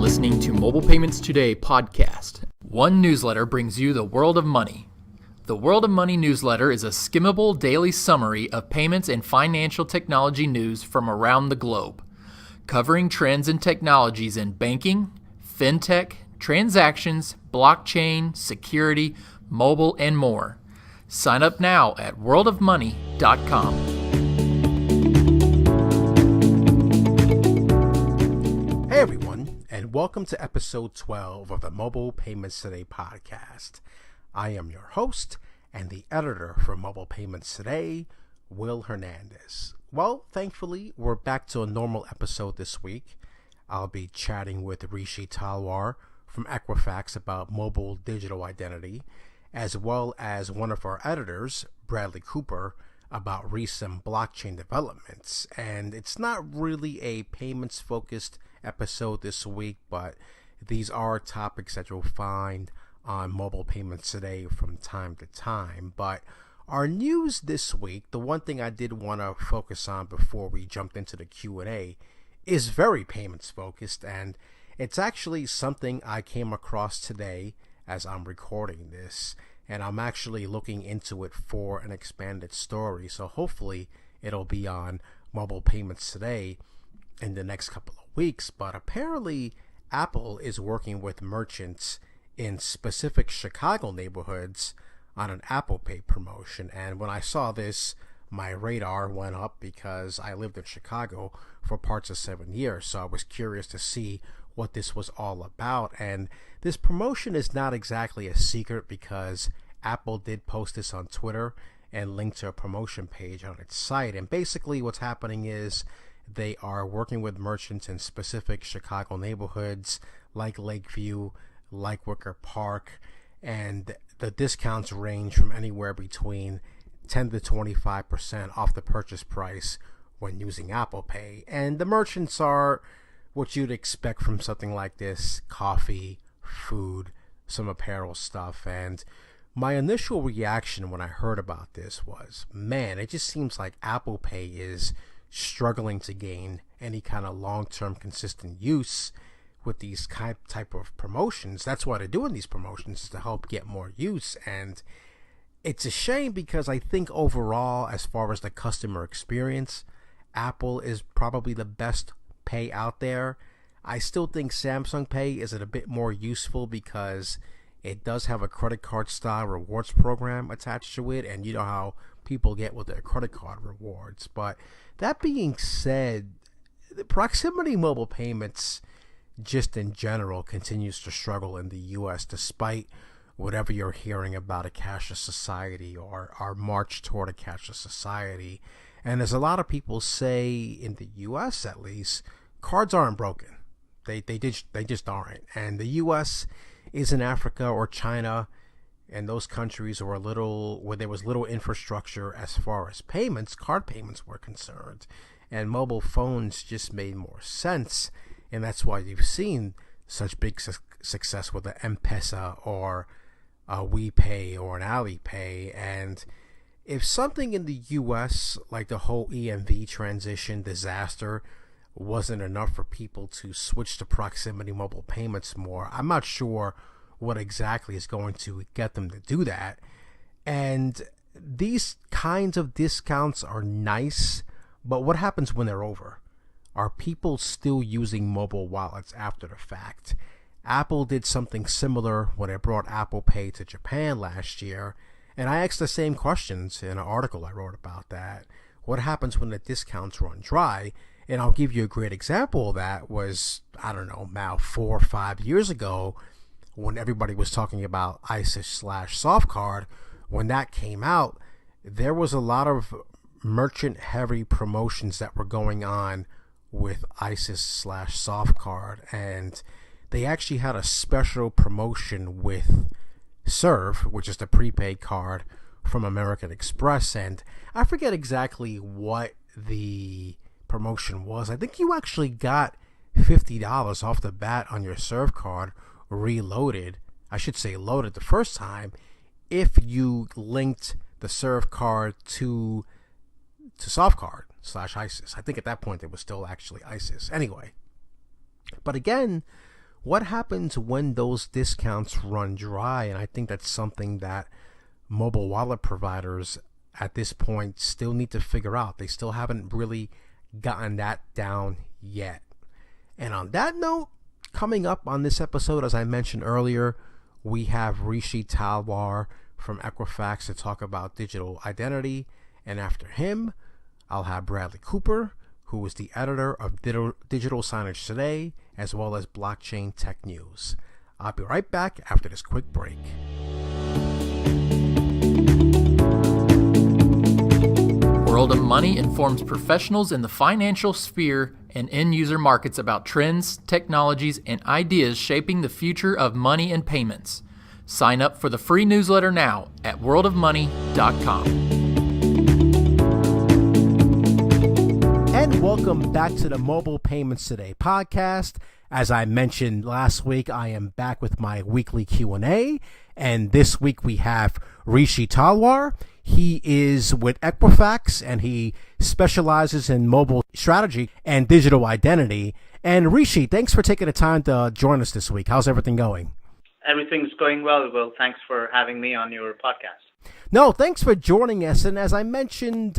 listening to Mobile Payments Today podcast. One newsletter brings you the world of money. The World of Money newsletter is a skimmable daily summary of payments and financial technology news from around the globe, covering trends and technologies in banking, fintech, transactions, blockchain, security, mobile, and more. Sign up now at worldofmoney.com. Hey everyone, and welcome to episode 12 of the Mobile Payments Today podcast. I am your host and the editor for Mobile Payments Today, Will Hernandez. Well, thankfully, we're back to a normal episode this week. I'll be chatting with Hrishi Talwar from Equifax about mobile digital identity, as well as one of our editors, Bradley Cooper, about recent blockchain developments. And it's not really a payments-focused episode this week, but these are topics that you'll find on Mobile Payments Today from time to time. But our news this week, the one thing I did want to focus on before we jumped into the Q&A, is very payments-focused, and it's actually something I came across today as I'm recording this, and I'm actually looking into it for an expanded story, so hopefully it'll be on Mobile Payments Today in the next couple of weeks. But apparently Apple is working with merchants in specific Chicago neighborhoods on an Apple Pay promotion, and when I saw this, my radar went up because I lived in Chicago for parts of 7 years, so I was curious to see what this was all about. And this promotion is not exactly a secret because Apple did post this on Twitter and linked to a promotion page on its site. And basically what's happening is they are working with merchants in specific Chicago neighborhoods like Lakeview, like Wicker Park, and the discounts range from anywhere between 10 to 25% off the purchase price when using Apple Pay. And the merchants are what you'd expect from something like this: coffee, food, some apparel stuff. And my initial reaction when I heard about this was, man, it just seems like Apple Pay is struggling to gain any kind of long-term consistent use with these type of promotions. That's why they're doing these promotions, is to help get more use. And it's a shame because I think overall, as far as the customer experience, Apple is probably the best pay out there. I still think Samsung Pay is a bit more useful because it does have a credit card style rewards program attached to it, and you know how people get with their credit card rewards. But that being said, the proximity mobile payments just in general continues to struggle in the US, despite whatever you're hearing about a cashless society or our march toward a cashless society. And as a lot of people say, in the US at least, cards aren't broken. They just aren't. And the US isn't Africa or China and those countries where there was little infrastructure as far as payments, card payments were concerned. And mobile phones just made more sense. And that's why you've seen such big success with the M-Pesa or a WePay or an Alipay. And if something in the US, like the whole EMV transition disaster, wasn't enough for people to switch to proximity mobile payments more, I'm not sure what exactly is going to get them to do that. And these kinds of discounts are nice, but what happens when they're over? Are people still using mobile wallets after the fact? Apple did something similar when it brought Apple Pay to Japan last year, and I asked the same questions in an article I wrote about that. What happens when the discounts run dry? And I'll give you a great example of that was, I don't know, now 4 or 5 years ago, when everybody was talking about ISIS/Softcard. When that came out, there was a lot of merchant-heavy promotions that were going on with ISIS/Softcard, and they actually had a special promotion with Serve, which is the prepaid card from American Express. And I forget exactly what the promotion was. I think you actually got $50 off the bat on your Serve card reloaded. I should say loaded the first time, if you linked the Serve card to Softcard/ISIS. I think at that point it was still actually ISIS. Anyway, but again, what happens when those discounts run dry? And I think that's something that mobile wallet providers at this point still need to figure out. They still haven't really gotten that down yet. And on that note, coming up on this episode, as I mentioned earlier, we have Hrishi Talwar from Equifax to talk about digital identity. And after him, I'll have Bradley Cooper, who is the editor of Digital Signage Today, as well as Blockchain Tech News. I'll be right back after this quick break. World of Money informs professionals in the financial sphere and end-user markets about trends, technologies, and ideas shaping the future of money and payments. Sign up for the free newsletter now at worldofmoney.com. And welcome back to the Mobile Payments Today podcast. As I mentioned last week, I am back with my weekly Q&A. And this week we have Hrishi Talwar. He is with Equifax and he specializes in mobile strategy and digital identity. And Hrishi, thanks for taking the time to join us this week. How's everything going? Everything's going well, Will. Thanks for having me on your podcast. No, thanks for joining us. And as I mentioned,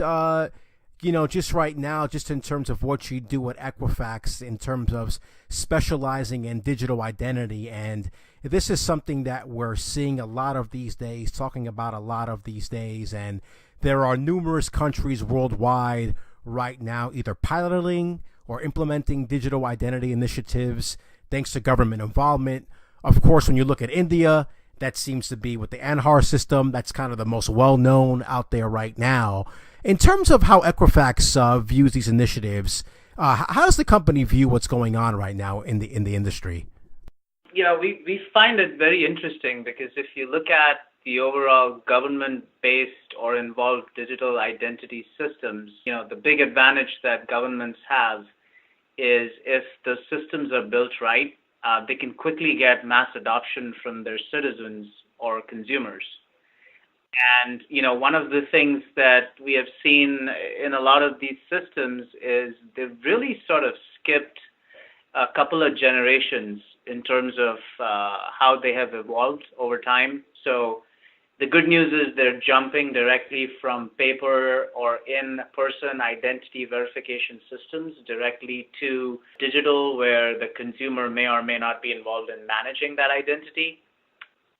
just right now, just in terms of what you do at Equifax, in terms of specializing in digital identity, and this is something that we're seeing a lot of these days, talking about a lot of these days, and there are numerous countries worldwide right now either piloting or implementing digital identity initiatives thanks to government involvement. Of course, when you look at India, that seems to be with the Anhar system. That's kind of the most well-known out there right now. In terms of how Equifax views these initiatives, how does the company view what's going on right now in the industry? We find it very interesting because if you look at the overall government-based or involved digital identity systems, the big advantage that governments have is if the systems are built right, they can quickly get mass adoption from their citizens or consumers. And, one of the things that we have seen in a lot of these systems is they've really sort of skipped a couple of generations in terms of how they have evolved over time. So the good news is they're jumping directly from paper or in-person identity verification systems directly to digital, where the consumer may or may not be involved in managing that identity.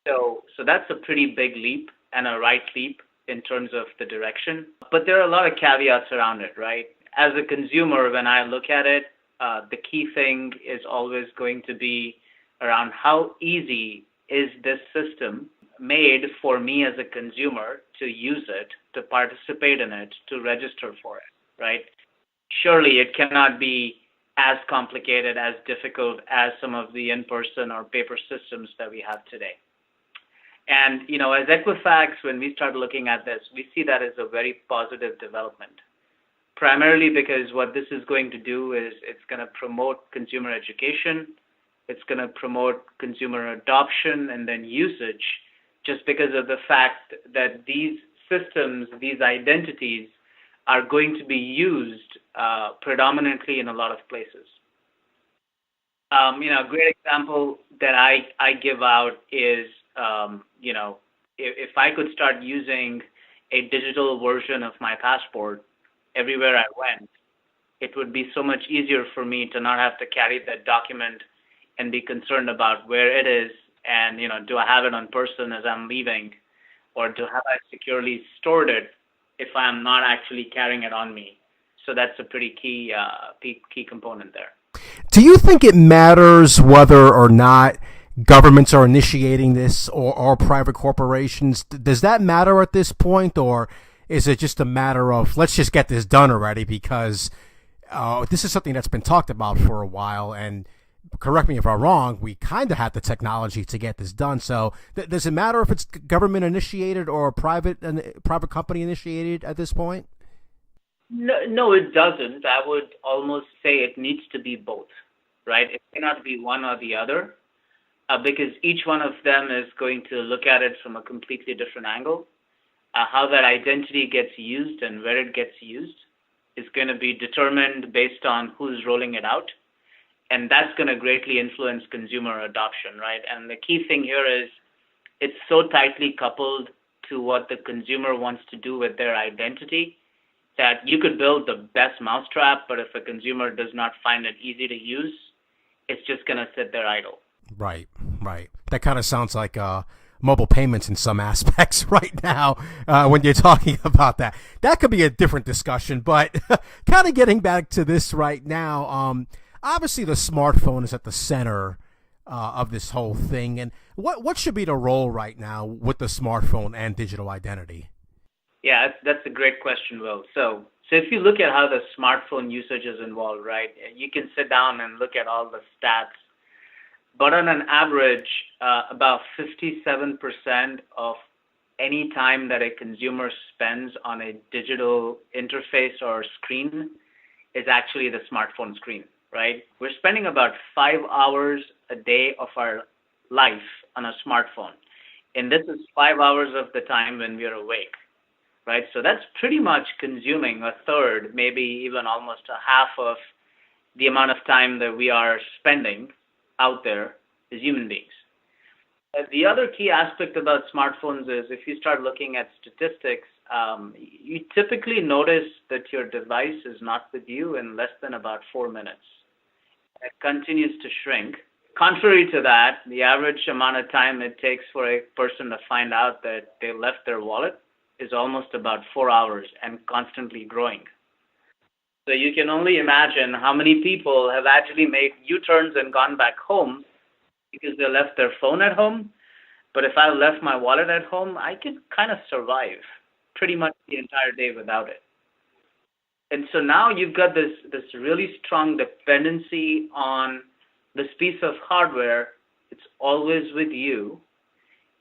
So that's a pretty big leap and a right leap in terms of the direction. But there are a lot of caveats around it, right? As a consumer, when I look at it, the key thing is always going to be around how easy is this system made for me as a consumer to use it, to participate in it, to register for it, right? Surely it cannot be as complicated, as difficult as some of the in-person or paper systems that we have today. And, as Equifax, when we start looking at this, we see that as a very positive development, primarily because what this is going to do is it's going to promote consumer education, it's going to promote consumer adoption and then usage, just because of the fact that these systems, these identities, are going to be used predominantly in a lot of places. A great example that I give out is, if I could start using a digital version of my passport everywhere I went, it would be so much easier for me to not have to carry that document and be concerned about where it is and, do I have it on person as I'm leaving, or do have I securely stored it if I'm not actually carrying it on me? So that's a pretty key component there. Do you think it matters whether or not governments are initiating this or private corporations? Does that matter at this point, or is it just a matter of let's just get this done already because this is something that's been talked about for a while, and correct me if I'm wrong, we kind of have the technology to get this done. So does it matter if it's government initiated or private company initiated at this point? No, it doesn't. I would almost say it needs to be both, right? It cannot be one or the other, because each one of them is going to look at it from a completely different angle. How that identity gets used and where it gets used is going to be determined based on who's rolling it out. And that's going to greatly influence consumer adoption, right? And the key thing here is it's so tightly coupled to what the consumer wants to do with their identity that you could build the best mousetrap, but if a consumer does not find it easy to use, it's just going to sit there idle. Right, right. That kind of sounds like mobile payments in some aspects right now when you're talking about that. That could be a different discussion, but kind of getting back to this right now, obviously the smartphone is at the center of this whole thing. And what should be the role right now with the smartphone and digital identity? Yeah, that's a great question, Will. So if you look at how the smartphone usage is involved, right, you can sit down and look at all the stats. But on an average, about 57% of any time that a consumer spends on a digital interface or screen is actually the smartphone screen, right? We're spending about 5 hours a day of our life on a smartphone. And this is 5 hours of the time when we're awake, right? So that's pretty much consuming a third, maybe even almost a half of the amount of time that we are spending out there as human beings. The other key aspect about smartphones is if you start looking at statistics, you typically notice that your device is not with you in less than about 4 minutes. It continues to shrink. Contrary to that, the average amount of time it takes for a person to find out that they left their wallet is almost about 4 hours and constantly growing. So you can only imagine how many people have actually made U-turns and gone back home because they left their phone at home. But if I left my wallet at home, I could kind of survive pretty much the entire day without it. And so now you've got this really strong dependency on this piece of hardware. It's always with you.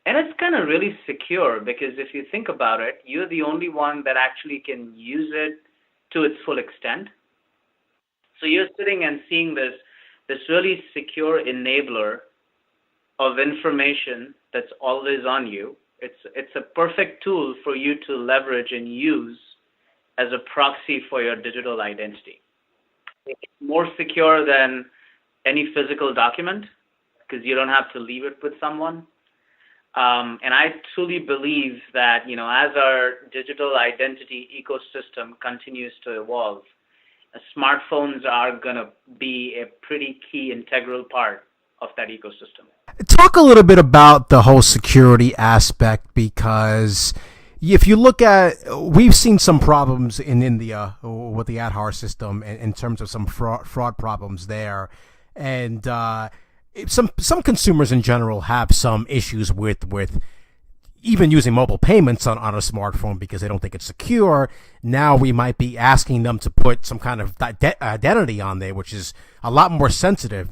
And it's kind of really secure because if you think about it, you're the only one that actually can use it to its full extent. So you're sitting and seeing this really secure enabler of information that's always on you. It's a perfect tool for you to leverage and use as a proxy for your digital identity. It's more secure than any physical document because you don't have to leave it with someone. And I truly believe that, as our digital identity ecosystem continues to evolve, smartphones are going to be a pretty key integral part of that ecosystem. Talk a little bit about the whole security aspect, because if you look at, we've seen some problems in India with the Aadhaar system in terms of some fraud problems there. And some consumers in general have some issues with even using mobile payments on a smartphone because they don't think it's secure. Now we might be asking them to put some kind of identity on there, which is a lot more sensitive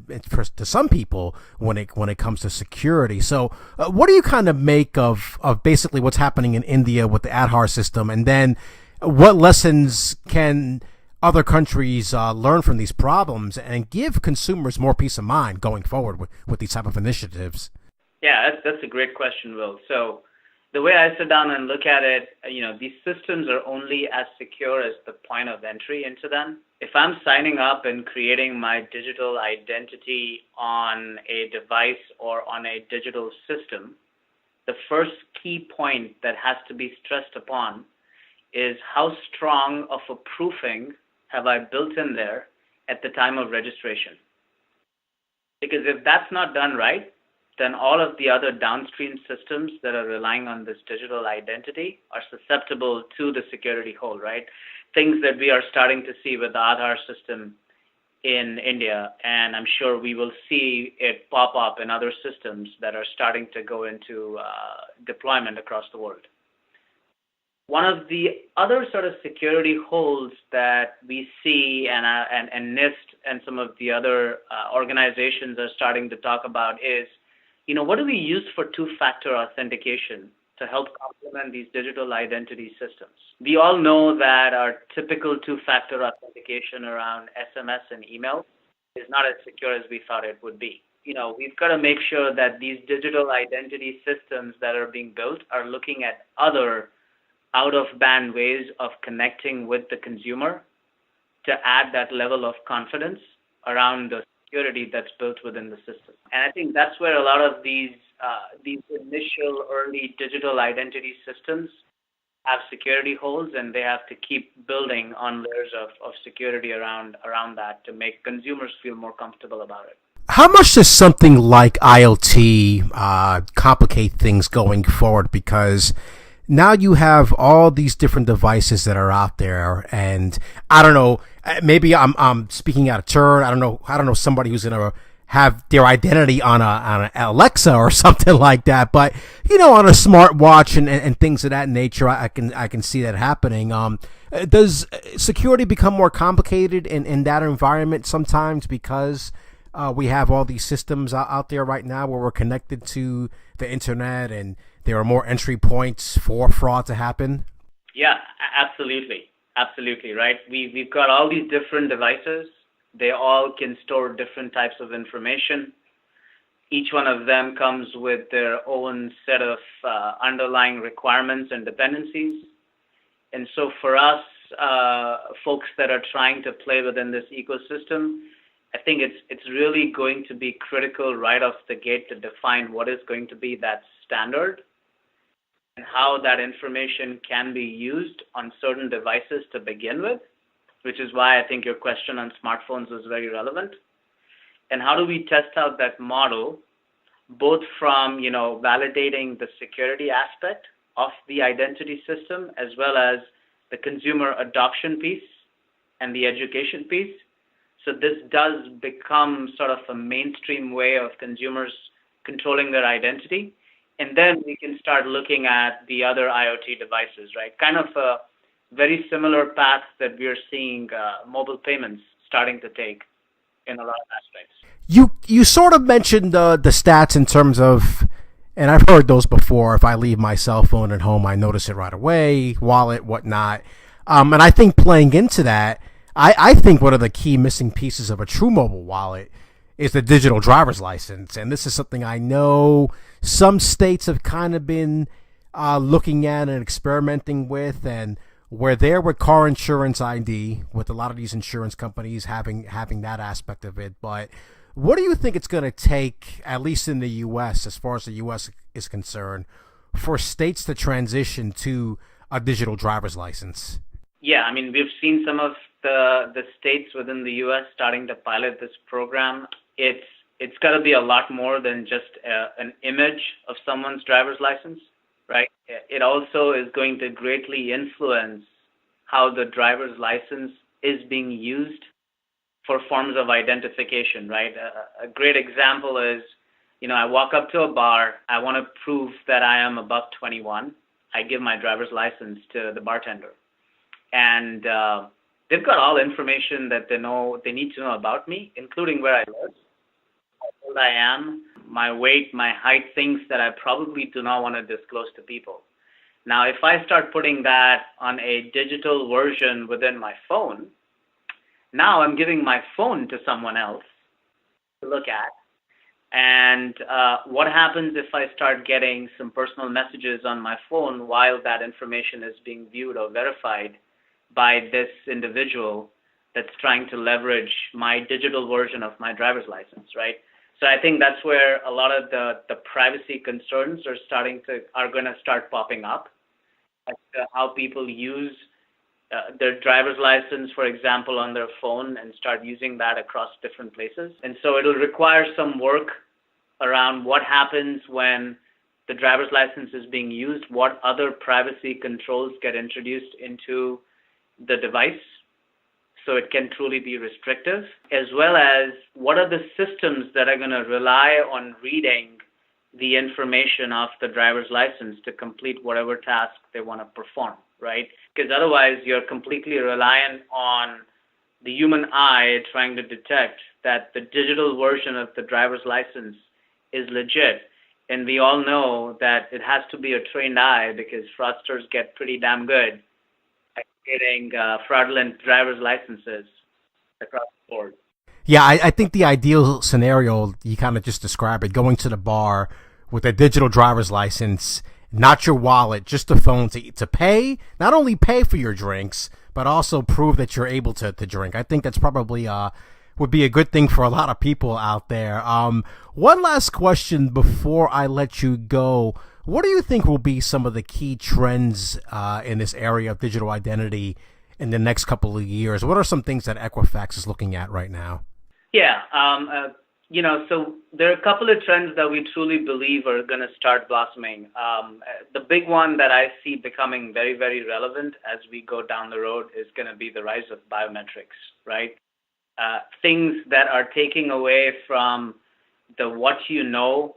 to some people when it comes to security. So what do you kind of make of basically what's happening in India with the Aadhaar system? And then what lessons can other countries learn from these problems and give consumers more peace of mind going forward with these type of initiatives? Yeah, that's a great question, Will. So the way I sit down and look at it, these systems are only as secure as the point of entry into them. If I'm signing up and creating my digital identity on a device or on a digital system, the first key point that has to be stressed upon is how strong of a proofing have I built in there at the time of registration. Because if that's not done right, then all of the other downstream systems that are relying on this digital identity are susceptible to the security hole, right? Things that we are starting to see with the Aadhaar system in India, and I'm sure we will see it pop up in other systems that are starting to go into deployment across the world. One of the other sort of security holes that we see and NIST and some of the other organizations are starting to talk about is, what do we use for two-factor authentication to help complement these digital identity systems? We all know that our typical two-factor authentication around SMS and email is not as secure as we thought it would be. We've got to make sure that these digital identity systems that are being built are looking at other out-of-band ways of connecting with the consumer to add that level of confidence around the security that's built within the system. And I think that's where a lot of these initial early digital identity systems have security holes, and they have to keep building on layers of security around that to make consumers feel more comfortable about it. How much does something like IoT complicate things going forward? Because now you have all these different devices that are out there, and I don't know, maybe I'm speaking out of turn. I don't know somebody who's gonna have their identity on an Alexa or something like that, but on a smartwatch and things of that nature, I can see that happening. Does security become more complicated in that environment sometimes because we have all these systems out there right now where we're connected to the internet and there are more entry points for fraud to happen? Yeah, absolutely, right? We've got all these different devices. They all can store different types of information. Each one of them comes with their own set of underlying requirements and dependencies. And so for us, folks that are trying to play within this ecosystem, I think it's really going to be critical right off the gate to define what is going to be that standard and how that information can be used on certain devices to begin with, which is why I think your question on smartphones is very relevant. And how do we test out that model, both from validating the security aspect of the identity system as well as the consumer adoption piece and the education piece. So this does become sort of a mainstream way of consumers controlling their identity. And then we can start looking at the other IoT devices, right? Kind of a very similar path that we are seeing mobile payments starting to take in a lot of aspects. You sort of mentioned the stats in terms of, and I've heard those before, if I leave my cell phone at home, I notice it right away, wallet, whatnot. And I think playing into that, I think one of the key missing pieces of a true mobile wallet is the digital driver's license. And this is something I know some states have kind of been looking at and experimenting with, and we're there with car insurance ID, with a lot of these insurance companies having that aspect of it. But what do you think it's going to take, at least in the U.S., as far as the U.S. is concerned, for states to transition to a digital driver's license? Yeah, I mean, we've seen some of the states within the U.S. starting to pilot this program. It's got to be a lot more than just an image of someone's driver's license, right? It also is going to greatly influence how the driver's license is being used for forms of identification, right? A great example is, I walk up to a bar, I want to prove that I am above 21. I give my driver's license to the bartender. And they've got all information that they need to know about me, including where I live, how old I am, my weight, my height, things that I probably do not want to disclose to people. Now, if I start putting that on a digital version within my phone, now I'm giving my phone to someone else to look at. And what happens if I start getting some personal messages on my phone while that information is being viewed or verified by this individual that's trying to leverage my digital version of my driver's license, right? So I think that's where a lot of the privacy concerns are going to start popping up, as to how people use their driver's license, for example, on their phone and start using that across different places. And so it'll require some work around what happens when the driver's license is being used, what other privacy controls get introduced into the device so it can truly be restrictive, as well as what are the systems that are going to rely on reading the information of the driver's license to complete whatever task they want to perform, right? Because otherwise you're completely reliant on the human eye trying to detect that the digital version of the driver's license is legit. And we all know that it has to be a trained eye because fraudsters get pretty damn good at getting fraudulent driver's licenses across the board. Yeah, I think the ideal scenario, you kind of just described it, going to the bar with a digital driver's license, not your wallet, just the phone to pay, not only pay for your drinks, but also prove that you're able to drink. I think that's probably would be a good thing for a lot of people out there. One last question before I let you go. What do you think will be some of the key trends in this area of digital identity in the next couple of years? What are some things that Equifax is looking at right now? Yeah, so there are a couple of trends that we truly believe are going to start blossoming. The big one that I see becoming very, very relevant as we go down the road is going to be the rise of biometrics, right? Things that are taking away from the what you know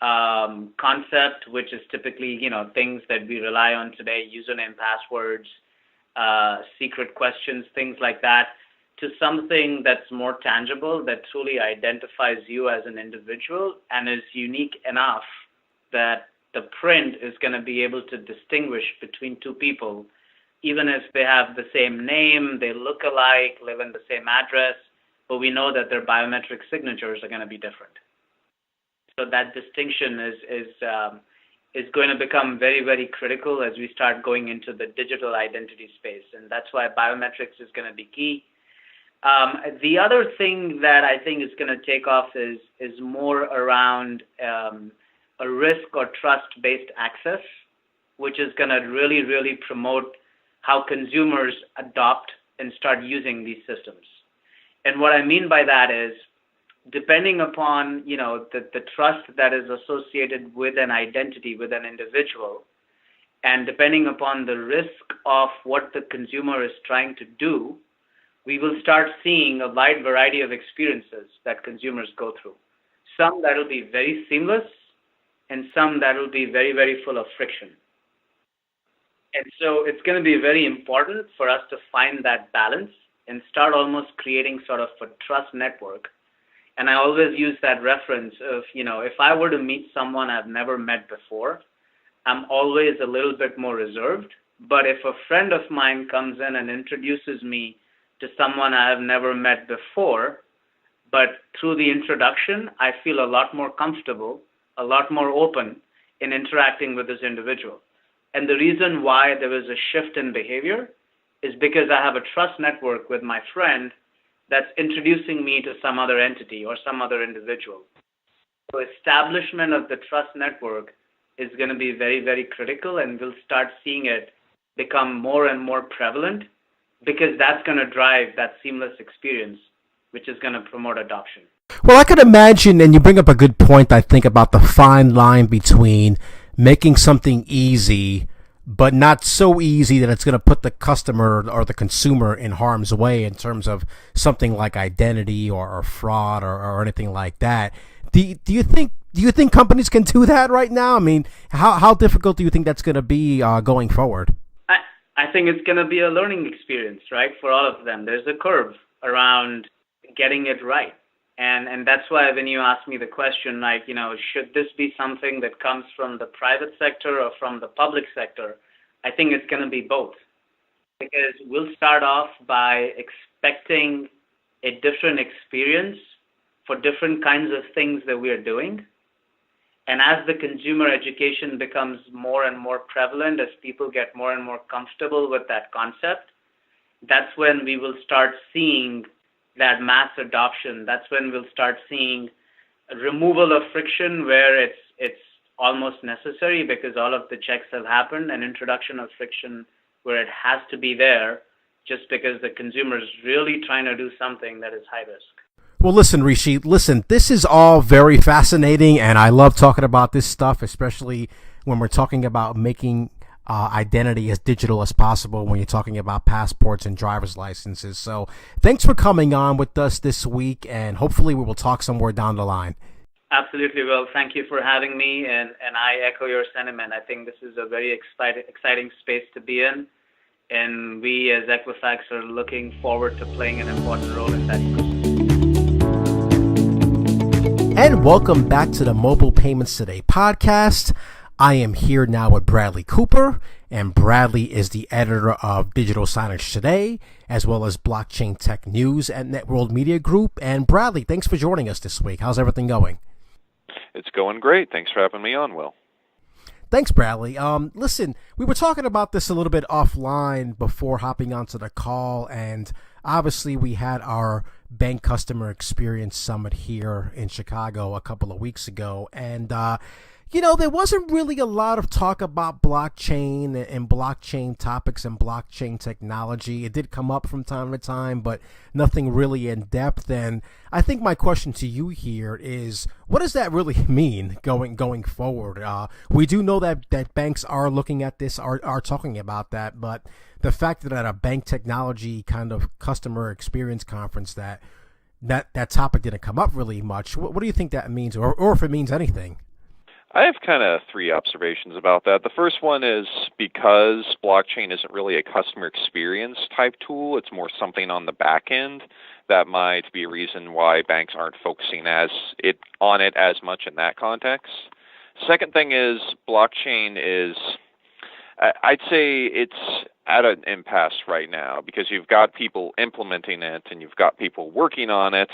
concept, which is typically, things that we rely on today, username, passwords, secret questions, things like that, to something that's more tangible, that truly identifies you as an individual and is unique enough that the print is going to be able to distinguish between two people, even if they have the same name, they look alike, live in the same address, but we know that their biometric signatures are going to be different. So that distinction is going to become very, very critical as we start going into the digital identity space, and that's why biometrics is going to be key. The other thing that I think is going to take off is more around a risk or trust-based access, which is going to really, really promote how consumers adopt and start using these systems. And what I mean by that is, depending upon the trust that is associated with an identity, with an individual, and depending upon the risk of what the consumer is trying to do, we will start seeing a wide variety of experiences that consumers go through. Some that will be very seamless, and some that will be very, very full of friction. And so it's going to be very important for us to find that balance and start almost creating sort of a trust network. And I always use that reference of, if I were to meet someone I've never met before, I'm always a little bit more reserved. But if a friend of mine comes in and introduces me to someone I have never met before, but through the introduction, I feel a lot more comfortable, a lot more open in interacting with this individual. And the reason why there was a shift in behavior is because I have a trust network with my friend that's introducing me to some other entity or some other individual. So establishment of the trust network is going to be very, very critical, and we'll start seeing it become more and more prevalent, because that's going to drive that seamless experience, which is going to promote adoption. Well, I could imagine, and you bring up a good point, I think, about the fine line between making something easy, but not so easy that it's going to put the customer or the consumer in harm's way in terms of something like identity or fraud or anything like that. Do you think companies can do that right now? I mean, how difficult do you think that's going to be going forward? I think it's going to be a learning experience, right, for all of them. There's a curve around getting it right. And that's why when you ask me the question, like, should this be something that comes from the private sector or from the public sector, I think it's going to be both. Because we'll start off by expecting a different experience for different kinds of things that we are doing. And as the consumer education becomes more and more prevalent, as people get more and more comfortable with that concept, that's when we will start seeing that mass adoption. That's when we'll start seeing a removal of friction where it's almost necessary because all of the checks have happened, and introduction of friction where it has to be there just because the consumer is really trying to do something that is high risk. Well, listen, Hrishi, this is all very fascinating, and I love talking about this stuff, especially when we're talking about making identity as digital as possible when you're talking about passports and driver's licenses. So thanks for coming on with us this week, and hopefully we will talk somewhere down the line. Absolutely, Will. Thank you for having me, and I echo your sentiment. I think this is a very exciting space to be in, and we as Equifax are looking forward to playing an important role in that ecosystem. And welcome back to the Mobile Payments Today podcast. I am here now with Bradley Cooper, and Bradley is the editor of Digital Signage Today, as well as Blockchain Tech News at Networld Media Group. And Bradley, thanks for joining us this week. How's everything going? It's going great. Thanks for having me on, Will. Thanks, Bradley. Listen, we were talking about this a little bit offline before hopping onto the call, and obviously we had our Bank Customer Experience Summit here in Chicago a couple of weeks ago, and there wasn't really a lot of talk about blockchain and blockchain topics and blockchain technology. It did come up from time to time, but nothing really in depth. And I think my question to you here is, what does that really mean going forward? We do know that banks are looking at this, are talking about that, but the fact that at a bank technology kind of customer experience conference that topic didn't come up really much, what do you think that means, or if it means anything? I have kind of three observations about that. The first one is because blockchain isn't really a customer experience type tool, it's more something on the back end. That might be a reason why banks aren't focusing on it as much in that context. Second thing is blockchain is, I'd say it's at an impasse right now because you've got people implementing it and you've got people working on it,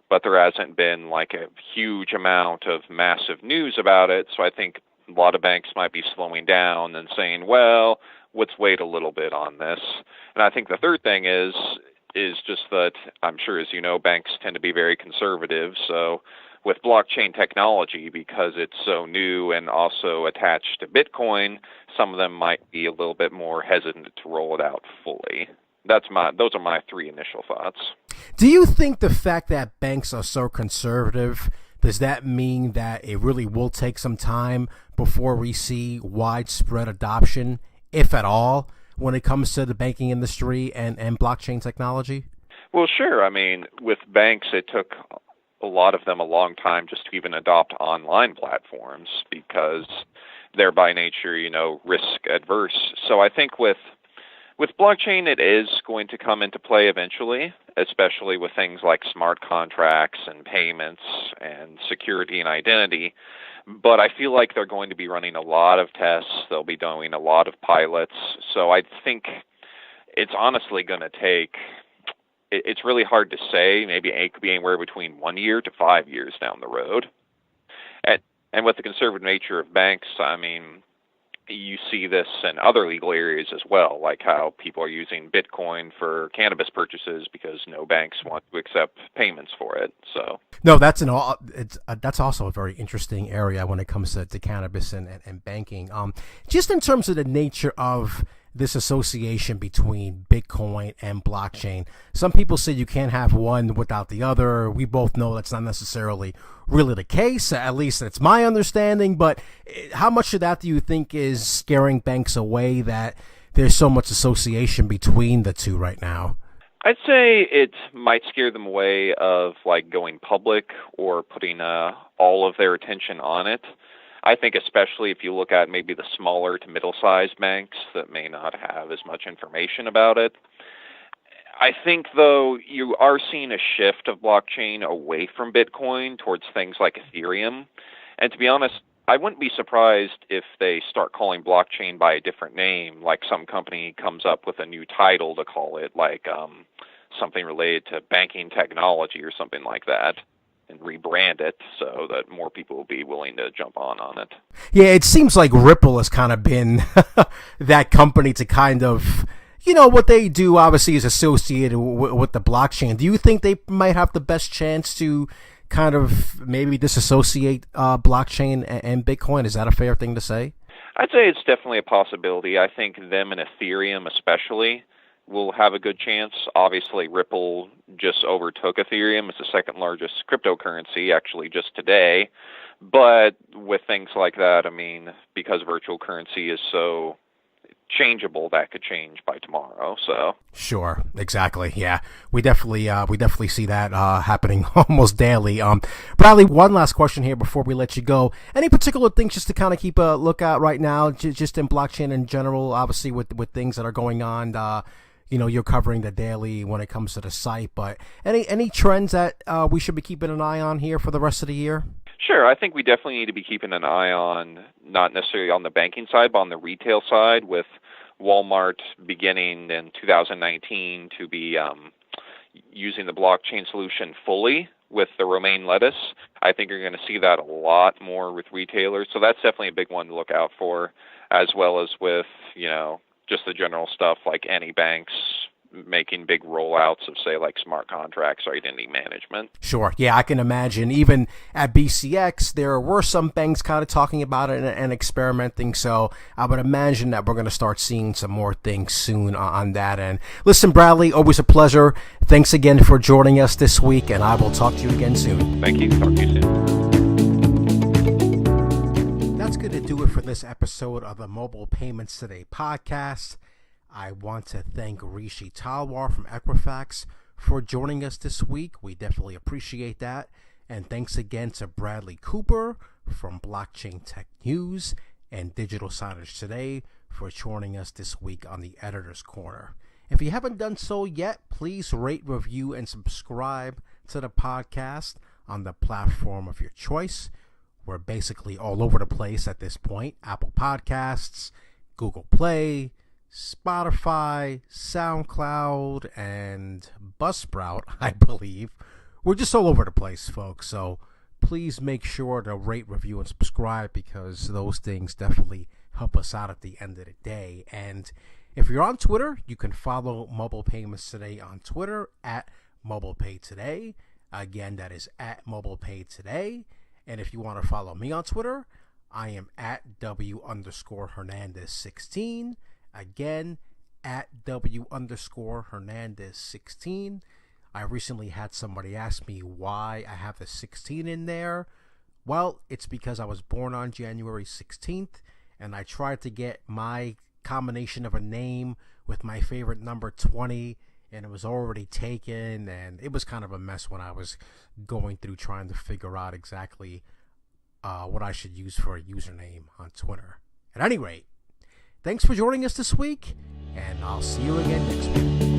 but there hasn't been like a huge amount of massive news about it. So I think a lot of banks might be slowing down and saying, well, let's wait a little bit on this. And I think the third thing is just that I'm sure, as you know, banks tend to be very conservative. So with blockchain technology, because it's so new and also attached to Bitcoin, some of them might be a little bit more hesitant to roll it out fully. Those are my three initial thoughts. Do you think the fact that banks are so conservative, does that mean that it really will take some time before we see widespread adoption, if at all, when it comes to the banking industry and blockchain technology? Well, sure. I mean, with banks, it took a lot of them a long time just to even adopt online platforms because they're by nature, risk adverse. So I think with blockchain, it is going to come into play eventually, especially with things like smart contracts and payments and security and identity. But I feel like they're going to be running a lot of tests. They'll be doing a lot of pilots. So I think it's honestly going to take, it's really hard to say. Maybe it could be anywhere between 1 year to 5 years down the road. And with the conservative nature of banks, I mean, you see this in other legal areas as well, like how people are using Bitcoin for cannabis purchases because no banks want to accept payments for it. So no, that's also a very interesting area when it comes to cannabis and banking. Just in terms of the nature of this association between Bitcoin and blockchain. Some people say you can't have one without the other. We both know that's not necessarily really the case. At least that's my understanding. But how much of that do you think is scaring banks away, that there's so much association between the two right now? I'd say it might scare them away of like going public or putting all of their attention on it. I think especially if you look at maybe the smaller to middle-sized banks that may not have as much information about it. I think, though, you are seeing a shift of blockchain away from Bitcoin towards things like Ethereum. And to be honest, I wouldn't be surprised if they start calling blockchain by a different name, like some company comes up with a new title to call it, like something related to banking technology or something like that, and rebrand it so that more people will be willing to jump on it. Yeah, it seems like Ripple has kind of been that company to kind of, what they do obviously is associated with the blockchain. Do you think they might have the best chance to kind of maybe disassociate blockchain and Bitcoin? Is that a fair thing to say? I'd say it's definitely a possibility. I think them and Ethereum especially will have a good chance. Obviously, Ripple just overtook Ethereum as the second largest cryptocurrency, actually just today. But with things like that, I mean, because virtual currency is so changeable, that could change by tomorrow. So sure, exactly. Yeah, we definitely see that happening almost daily. Bradley, one last question here before we let you go. Any particular things just to kind of keep a lookout right now, just in blockchain in general? Obviously, with things that are going on. You're covering the daily when it comes to the site, but any trends that we should be keeping an eye on here for the rest of the year? Sure. I think we definitely need to be keeping an eye on, not necessarily on the banking side, but on the retail side, with Walmart beginning in 2019 to be using the blockchain solution fully with the romaine lettuce. I think you're going to see that a lot more with retailers. So that's definitely a big one to look out for, as well as with, just the general stuff like any banks making big rollouts of, say, like smart contracts or identity management. Sure. Yeah, I can imagine. Even at BCX, there were some banks kind of talking about it and experimenting. So I would imagine that we're going to start seeing some more things soon on that end. Listen, Bradley, always a pleasure. Thanks again for joining us this week, and I will talk to you again soon. Thank you. Talk to you soon. That's going to do it for this episode of the Mobile Payments Today podcast. I want to thank Hrishi Talwar from Equifax for joining us this week. We definitely appreciate that. And thanks again to Bradley Cooper from Blockchain Tech News and Digital Signage Today for joining us this week on the Editor's Corner. If you haven't done so yet, please rate, review, and subscribe to the podcast on the platform of your choice. We're basically all over the place at this point. Apple Podcasts, Google Play, Spotify, SoundCloud, and Buzzsprout, I believe. We're just all over the place, folks. So please make sure to rate, review, and subscribe, because those things definitely help us out at the end of the day. And if you're on Twitter, you can follow Mobile Payments Today on Twitter at MobilePayToday. Again, that is at MobilePayToday. And if you want to follow me on Twitter, I am at W_Hernandez16. Again, at W_Hernandez16. I recently had somebody ask me why I have the 16 in there. Well, it's because I was born on January 16th, and I tried to get my combination of a name with my favorite number 20, and it was already taken, and it was kind of a mess when I was going through trying to figure out exactly what I should use for a username on Twitter. At any rate, thanks for joining us this week, and I'll see you again next week.